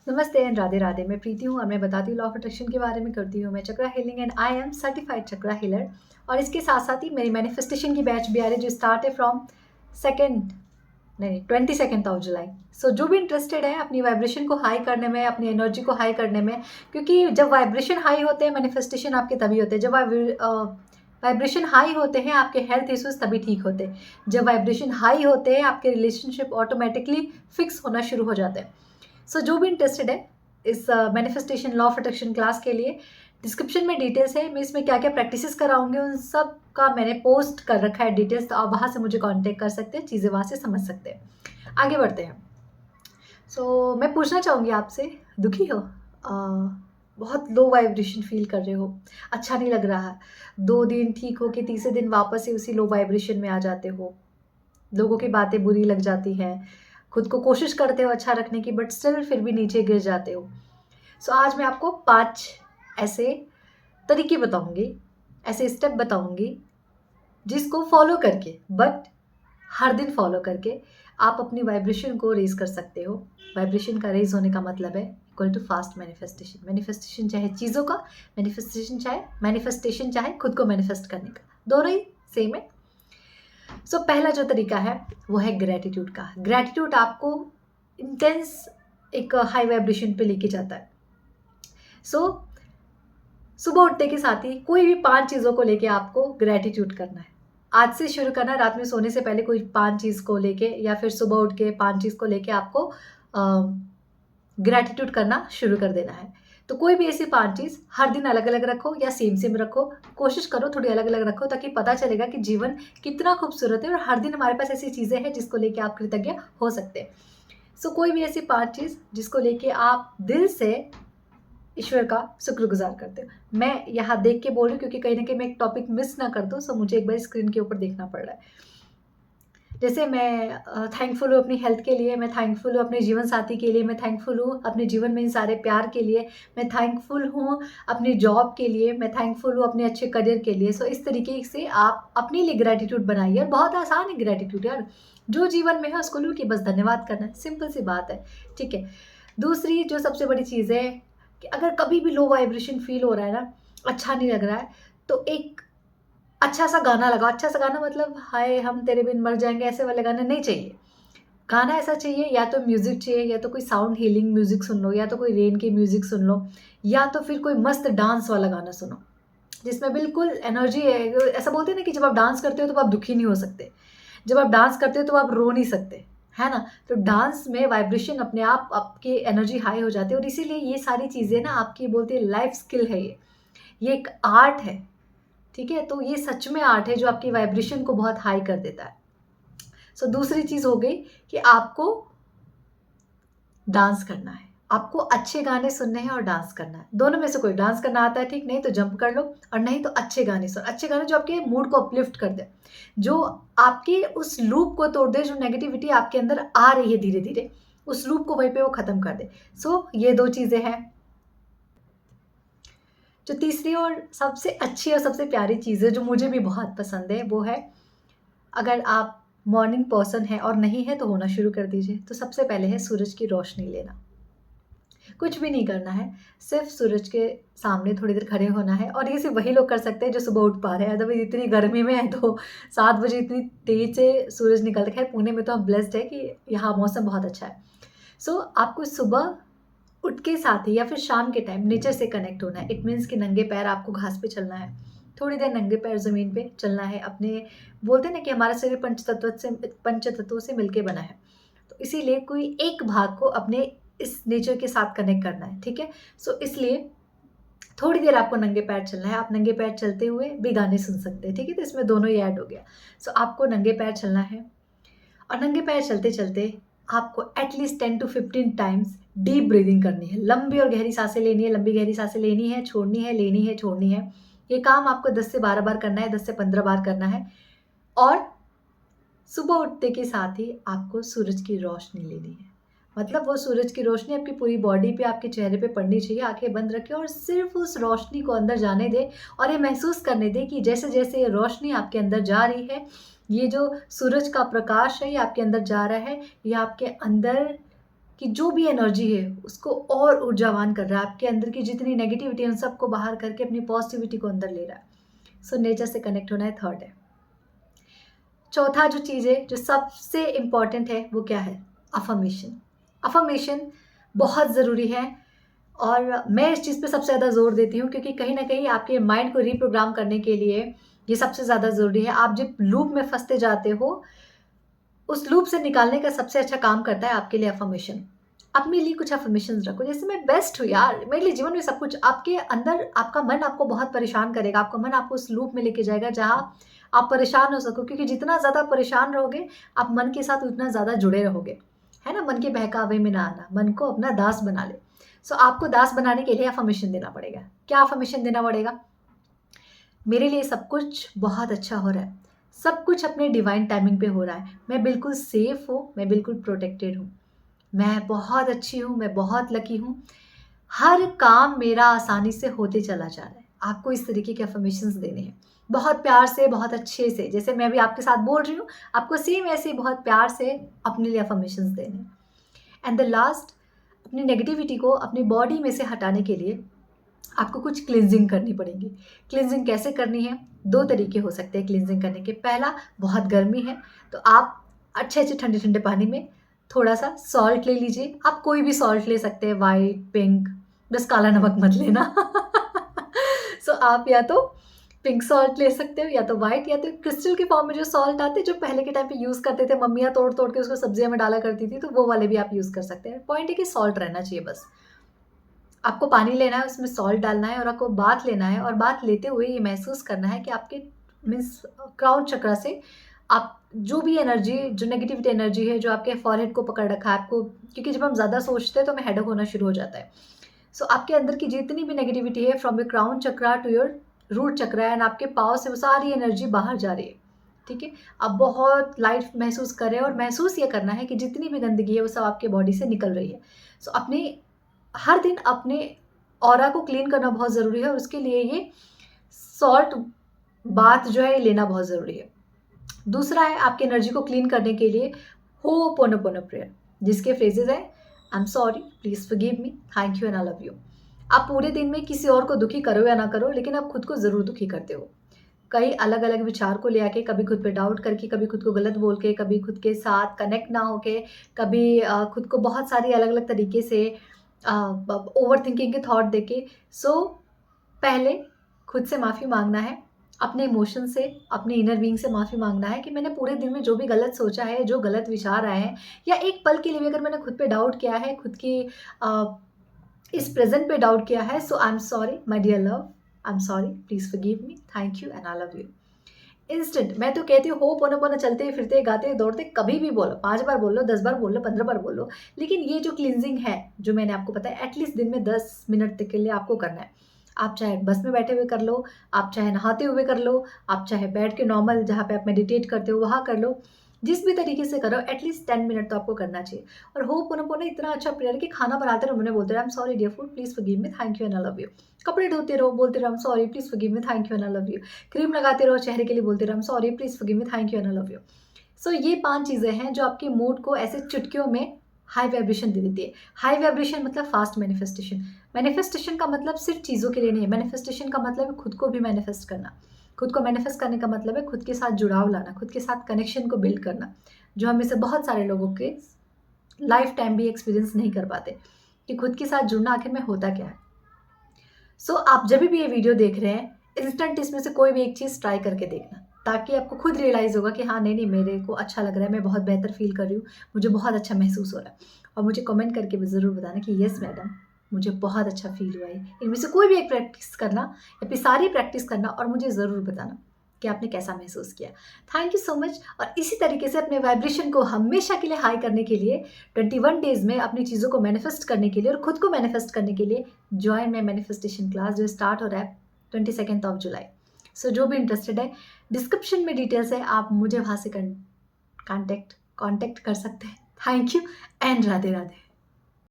नमस्ते एंड राधे राधे। मैं प्रीति हूँ और मैं बताती हूँ लॉ ऑफ अट्रैक्शन के बारे में, करती हूँ मैं chakra healing and I am certified chakra healer. और इसके साथ साथ ही मेरी मैनिफेस्टेशन की बैच भी आ रही है जो स्टार्ट है फ्रॉम सेकेंड नहीं 22 जुलाई। सो जो भी इंटरेस्टेड है अपनी वाइब्रेशन को हाई करने में, अपनी एनर्जी को हाई करने में, क्योंकि जब वाइब्रेशन हाई होते हैं मैनिफेस्टेशन आपके तभी होते हैं। जब वाइब्रेशन हाई होते हैं आपके हेल्थ इश्यूज तभी ठीक होते हैं। जब वाइब्रेशन हाई होते हैं आपके रिलेशनशिप ऑटोमेटिकली फिक्स होना शुरू हो जाते हैं। सो जो भी इंटरेस्टेड है इस manifestation law of attraction class के लिए, डिस्क्रिप्शन में डिटेल्स है। मैं इसमें क्या क्या प्रैक्टिसेस कराऊंगी उन सब का मैंने पोस्ट कर रखा है डिटेल्स, तो आप वहाँ से मुझे कांटेक्ट कर सकते हैं, चीज़ें वहाँ से समझ सकते हैं। आगे बढ़ते हैं। मैं पूछना चाहूँगी आपसे, दुखी हो? बहुत लो वाइब्रेशन फील कर रहे हो, अच्छा नहीं लग रहा है, 2 दिन ठीक हो के तीसरे दिन वापस से उसी लो वाइब्रेशन में आ जाते हो, लोगों की बातें बुरी लग जाती हैं, खुद को कोशिश करते हो अच्छा रखने की बट स्टिल फिर भी नीचे गिर जाते हो। आज मैं आपको 5 ऐसे तरीके बताऊंगी, ऐसे स्टेप बताऊंगी जिसको फॉलो करके, बट हर दिन फॉलो करके आप अपनी वाइब्रेशन को रेज कर सकते हो। वाइब्रेशन का रेज होने का मतलब है equal to fast manifestation. Manifestation चाहे चीज़ों का, मैनिफेस्टेशन चाहे खुद को मैनिफेस्ट करने का, दोनों ही सेम है। पहला जो तरीका है वो है ग्रैटिट्यूड का। ग्रैटिट्यूड आपको इंटेंस एक हाई वाइब्रेशन पे लेके जाता है। सुबह उठते के साथ ही कोई भी 5 चीज़ों को लेके आपको ग्रैटिट्यूड करना है। आज से शुरू करना है, रात में सोने से पहले कोई 5 चीज़ को लेके या फिर सुबह उठ के 5 चीज़ को लेके आपको ग्रैटिट्यूड करना शुरू कर देना है। तो कोई भी ऐसी 5 चीज़ हर दिन अलग-अलग रखो या सेम-सेम रखो। कोशिश करो थोड़ी अलग-अलग रखो ताकि पता चलेगा कि जीवन कितना खूबसूरत है और हर दिन हमारे पास ऐसी चीज़ें हैं जिसको लेके आप कृतज्ञ हो सकते हैं। कोई भी ऐसी 5 चीज़ जिसको लेके आप दिल से ईश्वर का शुक्रगुज़ार करते हो। मैं यहाँ देख के बोल रही हूँ क्योंकि कहीं न कहीं मैं एक टॉपिक मिस ना कर दूँ, मुझे एक बार स्क्रीन के ऊपर देखना पड़ रहा है। जैसे मैं थैंकफुल हूँ अपनी हेल्थ के लिए, मैं थैंकफुल हूँ अपने जीवन साथी के लिए, मैं थैंकफुल हूँ अपने जीवन में इन सारे प्यार के लिए, मैं थैंकफुल हूँ अपनी जॉब के लिए, मैं थैंकफुल हूँ अपने अच्छे करियर के लिए। इस तरीके से आप अपने लिए ग्रैटिट्यूड बनाइए और बहुत आसान है ग्रैटिट्यूड यार। जो जीवन में है उसको लो कि बस धन्यवाद करना है, सिंपल सी बात है, ठीक है। दूसरी जो सबसे बड़ी चीज़ है कि अगर कभी भी लो वाइब्रेशन फ़ील हो रहा है ना, अच्छा नहीं लग रहा है, तो एक अच्छा-सा गाना लगाओ। अच्छा-सा गाना मतलब हाय हम तेरे बिन मर जाएँगे ऐसे वाले गाने नहीं चाहिए। गाना ऐसा चाहिए, या तो म्यूज़िक चाहिए या तो कोई साउंड हीलिंग म्यूज़िक सुन लो या तो कोई रेन की म्यूज़िक सुन लो या तो फिर कोई मस्त डांस वाला गाना सुनो, जिसमें बिल्कुल एनर्जी है। ऐसा बोलते हैं ना कि जब आप डांस करते हो तो आप दुखी नहीं हो सकते। जब आप डांस करते हो तो आप रो नहीं सकते, है ना? तो डांस में वाइब्रेशन अपने आप आपकी एनर्जी हाई हो जाती है और इसीलिए ये सारी चीज़ें ना आपकी बोलते हैं लाइफ़ स्किल है ये। ये एक आर्ट है। ठीक है? तो ये सच में आर्ट है जो आपकी वाइब्रेशन को बहुत हाई कर देता है। दूसरी चीज़ हो गई कि आपको डांस करना है। आपको अच्छे गाने सुनने हैं और डांस करना है। दोनों में से कोई, डांस करना आता है ठीक, नहीं तो जंप कर लो और नहीं तो अच्छे गाने सुनो। अच्छे गाने जो आपके मूड को अपलिफ्ट कर दें, जो आपके उस लूप को तोड़ दे, जो नेगेटिविटी आपके अंदर आ रही है धीरे-धीरे, उस लूप को वहीं पे वो खत्म कर दे। ये 2 चीज़ें हैं। जो तीसरी और सबसे अच्छी और सबसे प्यारी चीज़ है जो मुझे भी बहुत पसंद है वो है, अगर आप मॉर्निंग पर्सन हैं और नहीं है तो होना शुरू कर दीजिए। तो सबसे पहले है सूरज की रोशनी लेना। कुछ भी नहीं करना है, सिर्फ़ सूरज के सामने थोड़ी देर खड़े होना है और ये सिर्फ़ वही लोग कर सकते हैं जो सुबह उठ पा रहे हैं। अदरवाइज़ इतनी गर्मी में है तो 7 बजे इतनी तेज़ से सूरज निकलता है। ख़ैर पुणे में तो हम ब्लेस्ड है कि यहाँ मौसम बहुत अच्छा है। आपको सुबह उठ के साथ ही या फिर शाम के टाइम नेचर से कनेक्ट होना है। इट मीन्स कि नंगे पैर आपको घास पे चलना है। थोड़ी देर नंगे पैर ज़मीन पे चलना है। अपने बोलते हैं ना कि हमारा शरीर पंचतत्वों से मिलके बना है। तो इसीलिए कोई एक भाग को अपने इस नेचर के साथ कनेक्ट करना है, ठीक है? इसलिए थोड़ी देर आपको नंगे पैर चलना है। आप नंगे पैर चलते हुए भी गाने सुन सकते हैं, ठीक है? तो इसमें दोनों ही ऐड हो गया। आपको नंगे पैर चलना है और नंगे पैर चलते-चलते आपको at least 10 to 15 times deep breathing करनी है। लंबी और गहरी साँसें लेनी है, लंबी गहरी साँसें लेनी है, छोड़नी है, लेनी है, छोड़नी है। ये काम आपको 10 से 12 बार करना है, 10 से 15 बार करना है और सुबह उठते के साथ ही आपको सूरज की रोशनी लेनी है। मतलब वो सूरज की रोशनी आपकी पूरी बॉडी पे, आपके चेहरे पे पड़नी चाहिए। आँखें बंद रखें और सिर्फ़ उस रोशनी को अंदर जाने दें और ये महसूस करने दें कि जैसे-जैसे ये रोशनी आपके अंदर जा रही है, ये जो सूरज का प्रकाश है ये आपके अंदर जा रहा है, ये आपके अंदर कि जो भी एनर्जी है उसको और ऊर्जावान कर रहा है, आपके अंदर की जितनी नेगेटिविटी है उन सबको बाहर करके अपनी पॉजिटिविटी को अंदर ले रहा है। सो नेचर से कनेक्ट होना है, थर्ड है। चौथा जो चीज़ है जो सबसे इम्पॉर्टेंट है वो क्या है? अफर्मेशन। अफर्मेशन बहुत ज़रूरी है और मैं इस चीज़ पे सबसे ज़्यादा ज़ोर देती हूँ क्योंकि कहीं न कहीं आपके माइंड को रीप्रोग्राम करने के लिए ये सबसे ज़्यादा ज़रूरी है। आप जब लूप में फँसते जाते हो, उस लूप से निकालने का सबसे अच्छा काम करता है आपके लिए अफर्मेशन। अपने लिए कुछ अफर्मेशंस रखो, जैसे मैं बेस्ट हूँ यार, मेरे लिए जीवन में सब कुछ। आपके अंदर आपका मन आपको बहुत परेशान करेगा, आपका मन आपको उस लूप में लेके जाएगा जहाँ आप परेशान हो सको, क्योंकि जितना ज़्यादा परेशान रहोगे, आप मन के साथ उतना ज़्यादा जुड़े रहोगे, है ना? मन के बहकावे में ना आना, मन को अपना दास बना ले। सो आपको दास बनाने के लिए अफर्मेशन देना पड़ेगा। क्या अफर्मेशन देना पड़ेगा? मेरे लिए सब कुछ बहुत अच्छा हो रहा है, सब कुछ अपने डिवाइन टाइमिंग पे हो रहा है, मैं बिल्कुल सेफ हूँ, मैं बिल्कुल प्रोटेक्टेड हूँ, मैं बहुत अच्छी हूँ, मैं बहुत लकी हूँ, हर काम मेरा आसानी से होते चला जा रहा है। आपको इस तरीके के अफर्मेशंस देने हैं, बहुत प्यार से, बहुत अच्छे से, जैसे मैं भी आपके साथ बोल रही हूँ, आपको सेम ऐसे ही बहुत प्यार से अपने लिए अफर्मेशंस देने हैं। एंड द लास्ट, अपनी नेगेटिविटी को अपनी बॉडी में से हटाने के लिए आपको कुछ क्लींजिंग करनी पड़ेगी। क्लींजिंग कैसे करनी है? 2 तरीके हो सकते हैं क्लींजिंग करने के। पहला, बहुत गर्मी है तो आप अच्छे-अच्छे ठंडे-ठंडे पानी में थोड़ा-सा सॉल्ट ले लीजिए। आप कोई भी सॉल्ट ले सकते हैं, व्हाइट, पिंक, बस काला नमक मत लेना। सो आप या तो पिंक सॉल्ट ले सकते हो या तो व्हाइट, या तो क्रिस्टल के फॉर्म में जो सॉल्ट आते हैं जो पहले के टाइम पे यूज़ करते थे, मम्मियाँ तोड़-तोड़ के उसको सब्जियों में डाला करती थी, तो वो वाले भी आप यूज़ कर सकते हैं। पॉइंट है कि सॉल्ट रहना चाहिए बस। आपको पानी लेना है, उसमें सॉल्ट डालना है और आपको बाथ लेना है, और बाथ लेते हुए ये महसूस करना है कि आपके मीन्स क्राउन चक्रा से आप जो भी एनर्जी, जो नेगेटिविटी एनर्जी है, जो आपके फॉरहेड को पकड़ रखा है आपको, क्योंकि जब हम ज़्यादा सोचते हैं तो हमें हेडेक होना शुरू हो जाता है। सो आपके अंदर की जितनी भी नेगेटिविटी है from your crown chakra to your root chakra and आपके पाँव से वो सारी एनर्जी बाहर जा रही है, ठीक है? आप बहुत लाइट महसूस कर रहे हैं और महसूस ये करना है कि जितनी भी गंदगी है वो सब आपके बॉडी से निकल रही है। सो अपने हर दिन अपने ऑरा को क्लीन करना बहुत ज़रूरी है और उसके लिए ये सॉल्ट बाथ जो है ये लेना बहुत ज़रूरी है। दूसरा है आपकी एनर्जी को क्लीन करने के लिए हो'ओपोनोपोनो प्रेयर, जिसके फ्रेजेज़ हैं आई am sorry, please forgive me, thank you and I love you. आप पूरे दिन में किसी और को दुखी करो या ना करो, लेकिन आप खुद को ज़रूर दुखी करते हो। कई अलग-अलग विचार को ले आके, कभी खुद पे डाउट करके, कभी खुद को गलत बोल के, कभी खुद के साथ कनेक्ट ना होके, कभी खुद को बहुत सारी अलग-अलग तरीके से ओवरथिंकिंग के थॉट देके। सो पहले खुद से माफ़ी माँगना है, अपने इमोशन से, अपने इनर बीइंग से माफ़ी माँगना है कि मैंने पूरे दिन में जो भी गलत सोचा है, जो गलत विचार आए हैं, या एक पल के लिए भी अगर मैंने खुद पे डाउट किया है, खुद की इस प्रेज़ेंट पे डाउट किया है, so I am sorry my dear love, I am sorry, please forgive me, thank you and I love you. Instant मैं तो कहती हूँ हो'ओपोनोपोनो चलते फिरते गाते दौड़ते कभी भी बोलो, 5 बार बोल लो, 10 बार बोल लो, 15 बार बोल लो, लेकिन ये जो क्लींजिंग है जो मैंने आपको बताया, एटलीस्ट दिन में 10 मिनट तक के लिए आपको करना है। आप चाहे बस में बैठे हुए कर लो, आप चाहे नहाते हुए कर लो, आप चाहे बैठ के नॉर्मल जहाँ पे आप मेडिटेट करते हो वहाँ कर लो, जिस भी तरीके से करो, एटलीस्ट 10 मिनट तो आपको करना चाहिए। और हो'ओपोनोपोनो इतना अच्छा प्रेयर कि खाना बनाते रहो, मैंने बोलते रहो I am sorry dear food, please forgive me, thank you and I love you. कपड़े धोते रहो, बोलते रहो I am sorry, please forgive me, thank you and I love you. Cream लगाते रहो चेहरे के लिए, बोलते रहो I am sorry, please forgive me, thank you and I love you. So ये 5 चीज़ें हैं जो आपके मूड को ऐसे चुटकियों में हाई वाइब्रेशन दे देती है। हाई वाइब्रेशन मतलब फास्ट मैनिफेस्टेशन। मैनिफेस्टेशन का मतलब सिर्फ चीज़ों के लिए नहीं है, मैनिफेस्टेशन का मतलब है खुद को भी मैनिफेस्ट करना। खुद को मैनिफेस्ट करने का मतलब है खुद के साथ जुड़ाव लाना, खुद के साथ कनेक्शन को बिल्ड करना, जो हम में से बहुत सारे लोगों के लाइफ टाइम भी एक्सपीरियंस नहीं कर पाते कि खुद के साथ जुड़ना आखिर में होता क्या है। सो आप जब भी ये वीडियो देख रहे हैं, इंस्टेंट इसमें से कोई भी एक चीज़ ट्राई करके देखना, ताकि आपको खुद रियलाइज़ होगा कि हाँ, नहीं, मेरे को अच्छा लग रहा है, मैं बहुत बेहतर फ़ील कर रही हूँ, मुझे बहुत अच्छा महसूस हो रहा है। और मुझे कमेंट करके भी ज़रूर बताना कि येस मैडम, मुझे बहुत अच्छा फ़ील हुआ है। इनमें से कोई भी एक प्रैक्टिस करना या फिर सारी प्रैक्टिस करना और मुझे ज़रूर बताना कि आपने कैसा महसूस किया। Thank you so much. और इसी तरीके से अपने वाइब्रेशन को हमेशा के लिए हाई करने के लिए 21 डेज़ में अपनी चीज़ों को मैनिफेस्ट करने के लिए और खुद को मैनिफेस्ट करने के लिए जॉइन माय मैनिफेस्टेशन क्लास, जो स्टार्ट हो रहा है 22 ऑफ जुलाई। सो जो भी इंटरेस्टेड है, डिस्क्रिप्शन में डिटेल्स है, आप मुझे वहाँ से कांटेक्ट कर सकते हैं। Thank you and Radhe Radhe.